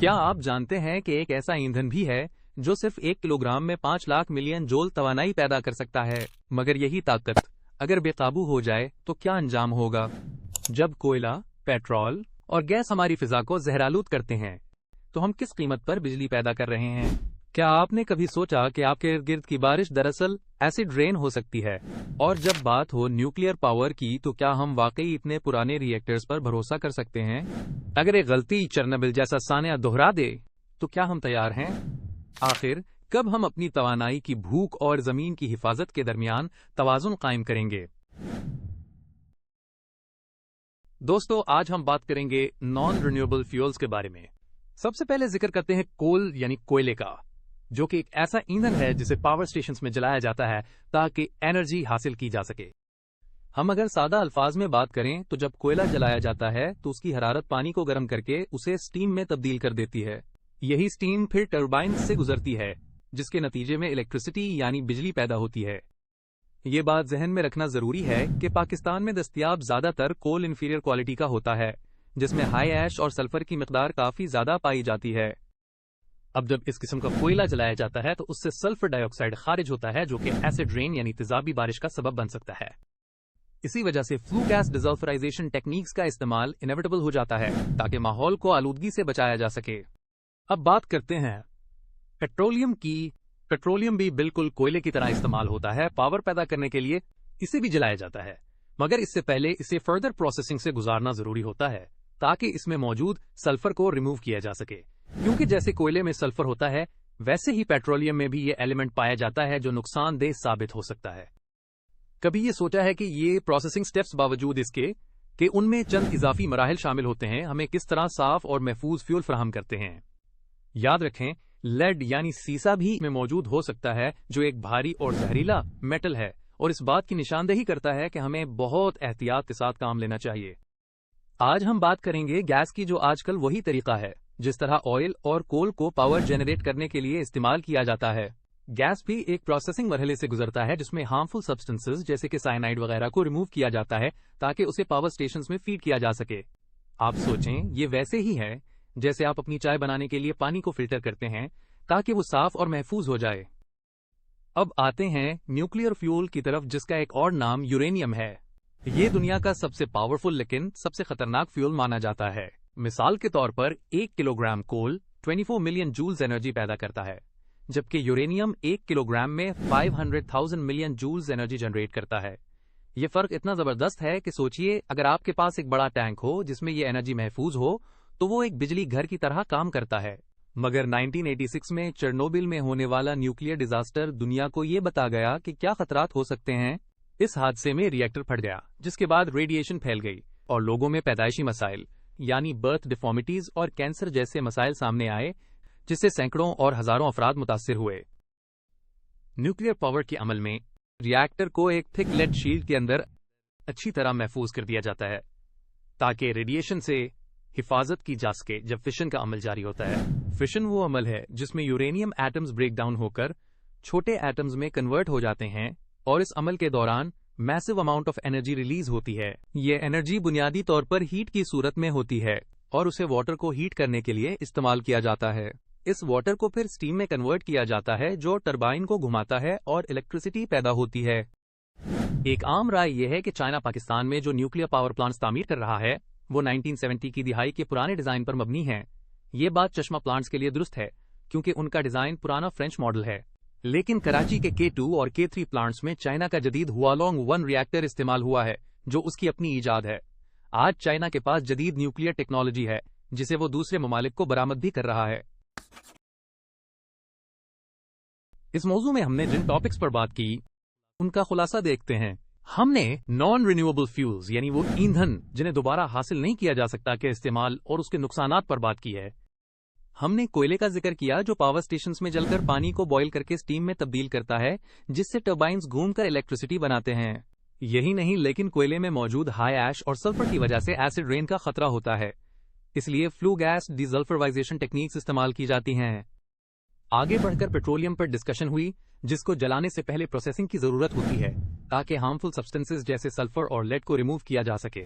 क्या आप जानते हैं कि एक ऐसा ईंधन भी है जो सिर्फ 1 किलोग्राम में 5 लाख मिलियन जूल तवानाई पैदा कर सकता है? मगर यही ताकत अगर बेकाबू हो जाए तो क्या अंजाम होगा? जब कोयला, पेट्रोल और गैस हमारी फिजा को जहरालूद करते हैं तो हम किस कीमत पर बिजली पैदा कर रहे हैं? क्या आपने कभी सोचा कि आपके इर्द गिर्द की बारिश दरअसल एसिड रेन हो सकती है? और जब बात हो न्यूक्लियर पावर की तो क्या हम वाकई इतने पुराने रिएक्टर्स पर भरोसा कर सकते हैं? अगर एक गलती चेरनोबिल जैसा सानिया दोहरा दे तो क्या हम तैयार हैं? आखिर कब हम अपनी तवानाई की भूख और जमीन की हिफाजत के दरमियान तवाजुन कायम करेंगे? दोस्तों, आज हम बात करेंगे नॉन रिन्यूएबल फ्यूल्स के बारे में। सबसे पहले जिक्र करते हैं कोल यानी कोयले का, जो कि एक ऐसा ईंधन है जिसे पावर स्टेशंस में जलाया जाता है ताकि एनर्जी हासिल की जा सके। हम अगर सादा अल्फाज में बात करें तो जब कोयला जलाया जाता है तो उसकी हरारत पानी को गर्म करके उसे स्टीम में तब्दील कर देती है। यही स्टीम फिर टरबाइन से गुजरती है जिसके नतीजे में इलेक्ट्रिसिटी यानी बिजली पैदा होती है। ये बात जहन में रखना जरूरी है कि पाकिस्तान में दस्तयाब ज्यादातर कोल इंफीरियर क्वालिटी का होता है जिसमें हाई ऐश और सल्फर की मिकदार काफी ज्यादा पाई जाती है। अब जब इस किस्म का कोयला जलाया जाता है तो उससे सल्फर डाइऑक्साइड खारिज होता है जो कि एसिड रेन यानी तेजाबी बारिश का सबब बन सकता है। इसी वजह से फ्लू गैस डिसल्फराइजेशन टेक्निक्स का इस्तेमाल इनेविटेबल हो जाता है ताकि माहौल को आलूदगी से बचाया जा सके। अब बात करते हैं पेट्रोलियम की। पेट्रोलियम भी बिल्कुल कोयले की तरह इस्तेमाल होता है। पावर पैदा करने के लिए इसे भी जलाया जाता है, मगर इससे पहले इसे फर्दर प्रोसेसिंग से गुजारना जरूरी होता है ताकि इसमें मौजूद सल्फर को रिमूव किया जा सके। क्योंकि जैसे कोयले में सल्फर होता है वैसे ही पेट्रोलियम में भी ये एलिमेंट पाया जाता है जो नुकसानदेह साबित हो सकता है। कभी ये सोचा है कि ये प्रोसेसिंग स्टेप्स बावजूद इसके कि उनमें चंद इजाफी मराहिल शामिल होते हैं हमें किस तरह साफ और महफूज फ्यूल फराहम करते हैं? याद रखें, लेड यानी सीसा भी में मौजूद हो सकता है जो एक भारी और जहरीला मेटल है और इस बात की निशानदेही करता है कि हमें बहुत एहतियात के साथ काम लेना चाहिए। आज हम बात करेंगे गैस की, जो आजकल वही तरीका है जिस तरह ऑयल और कोल को पावर जनरेट करने के लिए इस्तेमाल किया जाता है। गैस भी एक प्रोसेसिंग मरहले से गुजरता है जिसमें हार्मफुल सब्सटेंसेस जैसे कि साइनाइड वगैरह को रिमूव किया जाता है ताकि उसे पावर स्टेशंस में फीड किया जा सके। आप सोचें, ये वैसे ही है जैसे आप अपनी चाय बनाने के लिए पानी को फिल्टर करते हैं ताकि वो साफ और महफूज हो जाए। अब आते हैं न्यूक्लियर फ्यूल की तरफ, जिसका एक और नाम यूरेनियम है। ये दुनिया का सबसे पावरफुल लेकिन सबसे खतरनाक फ्यूल माना जाता है। मिसाल के तौर पर 1 किलोग्राम कोल 24 मिलियन जूल्स एनर्जी पैदा करता है, जबकि यूरेनियम 1 किलोग्राम में 500,000 मिलियन जूल्स एनर्जी जनरेट करता है। ये फर्क इतना जबरदस्त है कि सोचिए, अगर आपके पास एक बड़ा टैंक हो जिसमें ये एनर्जी महफूज हो तो वो एक बिजली घर की तरह काम करता है। मगर 1986 में चेरनोबिल में होने वाला न्यूक्लियर डिजास्टर दुनिया को ये बता गया कि क्या खतरात हो सकते हैं। इस हादसे में रिएक्टर फट गया, जिसके बाद रेडिएशन फैल गई और लोगों में पैदाइशी मसाइल यानी बर्थ डिफॉर्मिटीज और कैंसर जैसे मसाइल सामने आए, जिससे सैकड़ों और हजारों अफराद मुतासिर हुए। न्यूक्लियर पावर के अमल में रिएक्टर को एक थिक लेड शील्ड के अंदर अच्छी तरह महफूज कर दिया जाता है ताकि रेडिएशन से हिफाजत की जा सके जब फिशन का अमल जारी होता है। फिशन वो अमल है जिसमें यूरेनियम एटम्स ब्रेक डाउन होकर छोटे एटम्स में कन्वर्ट हो जाते हैं और इस अमल के दौरान massive amount of energy release होती है। ये एनर्जी बुनियादी तौर पर हीट की सूरत में होती है और उसे वाटर को हीट करने के लिए इस्तेमाल किया जाता है। इस वाटर को फिर स्टीम में कन्वर्ट किया जाता है जो टरबाइन को घुमाता है और इलेक्ट्रिसिटी पैदा होती है। एक आम राय यह है कि चाइना पाकिस्तान में जो न्यूक्लियर पावर प्लांट्स तामीर कर रहा है वो 1970 की दिहाई के पुराने डिजाइन पर मबनी है। ये बात चश्मा प्लांट्स के लिए दुरुस्त है क्योंकि उनका डिजाइन पुराना फ्रेंच मॉडल है, लेकिन कराची के K2 और K3 प्लांट्स में चाइना का जदीद हुआलोंग 1 रिएक्टर इस्तेमाल हुआ है जो उसकी अपनी ईजाद है। आज चाइना के पास जदीद न्यूक्लियर टेक्नोलॉजी है जिसे वो दूसरे ममालिक को बरामद भी कर रहा है। इस मौजू में हमने जिन टॉपिक्स पर बात की उनका खुलासा देखते हैं। हमने नॉन रिन्यूएबल फ्यूल्स यानी वो ईंधन जिन्हें दोबारा हासिल नहीं किया जा सकता के इस्तेमाल और उसके नुकसानात पर बात की है। हमने कोयले का जिक्र किया जो पावर स्टेशंस में जलकर पानी को बॉयल करके स्टीम में तब्दील करता है जिससे टरबाइन्स घूमकर इलेक्ट्रिसिटी बनाते हैं। यही नहीं, लेकिन कोयले में मौजूद हाई ऐश और सल्फर की वजह से एसिड रेन का खतरा होता है, इसलिए फ्लू गैस डिसल्फराइजेशन टेक्निक्स इस्तेमाल की जाती हैं। आगे बढ़कर पेट्रोलियम पर डिस्कशन हुई, जिसको जलाने से पहले प्रोसेसिंग की जरूरत होती है ताकि हार्मफुल सब्सटेंसेस जैसे सल्फर और लेड को रिमूव किया जा सके।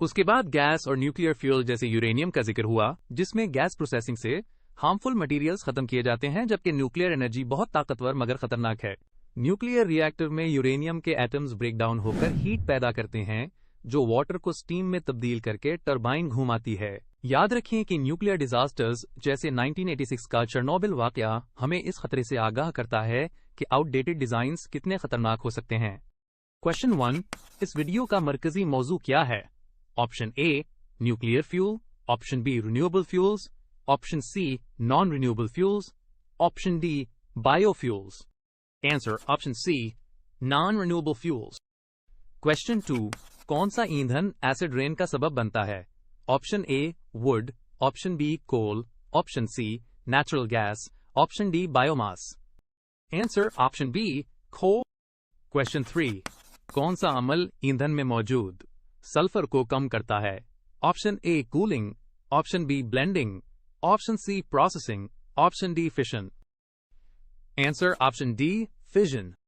उसके बाद गैस और न्यूक्लियर फ्यूल जैसे यूरेनियम का जिक्र हुआ, जिसमें गैस प्रोसेसिंग से हार्मफुल मटेरियल्स खत्म किए जाते हैं, जबकि न्यूक्लियर एनर्जी बहुत ताकतवर मगर खतरनाक है। न्यूक्लियर रिएक्टर में यूरेनियम के एटम्स ब्रेक डाउन होकर हीट पैदा करते हैं, जो वाटर को स्टीम में तब्दील करके टरबाइन घुमाती है। याद रखें कि न्यूक्लियर डिजास्टर्स जैसे 1986 का चेरनोबिल वाकया हमें इस खतरे से आगाह करता है कि आउटडेटेड डिजाइन्स कितने खतरनाक हो सकते हैं। क्वेश्चन 1, इस वीडियो का मरकजी मौजू क्या है? Option A nuclear fuel, option B renewable fuels, option C non renewable fuels, option D biofuels. Answer option C non renewable fuels. Question 2, कौन सा ईंधन एसिड रेन का सबब बनता है? Option A wood, option B coal, option C natural gas, option D biomass. Answer option B coal. Question 3, कौन सा अमल ईंधन में मौजूद सल्फर को कम करता है? Option A cooling, option B blending, option C processing, option D fission. Answer option D fission.